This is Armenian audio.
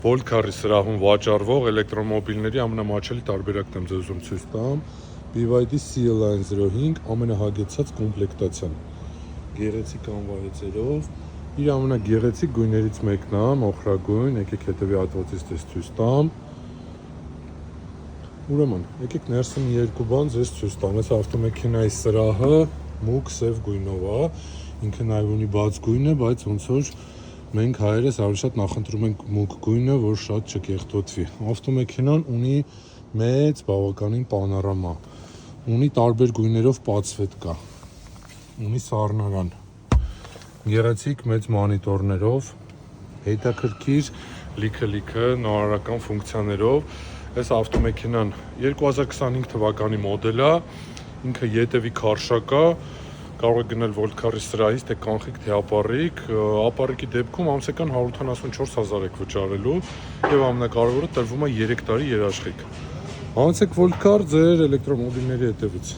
Volcar-ի սրահում վաճառվող էլեկտրոմոբիլների ամենամաչելի տարբերակն եմ ձեզ ուզում ցույց տամ։ BYD C-Line 05 ամենահագեցած կոմպլեկտացիան։ Գեղեցիկ անվայեցերով, իր ամենագեղեցիկ գույներից մեկն է, մոխրագույն, եկեք հետևի հատվածից դες ցույց տամ։ Ուրեմն, եկեք ներսում երկու բան ձեզ ցույց տամ։ Այս ավտոմեքենայի սրահը մուգ սև գույնով է, ինքը նաև ունի բաց գույն է, բայց ոնց որ մենք հայերս ավելի շատ նախընտրում ենք մուգ գույնը, որ շատ չկեղտոտվի։ Ավտոմեքենան ունի մեծ բավականին պանորամա, ունի տարբեր գույներով պատսվետկա, ունի սառնարան, գեղեցիկ մեծ մանիտորներով, հետաքրքիր լիքը նորարարական ֆունկցիաներով։ Այս ավտոմեքենան 2025 թվականի մոդել է, ինքը ետևի քարշակ է, կարող եք գնել Volcar-ի սրահից, թե կանխիկ, թե ապառիկ, ապառիկի դեպքում ամսական 174,000 եք վճարելու եւ ամենակարևորը տրվում է 3 տարի երաշխիք։ Հանցեք Volcar ձեր էլեկտրոմոբիլների հետևից։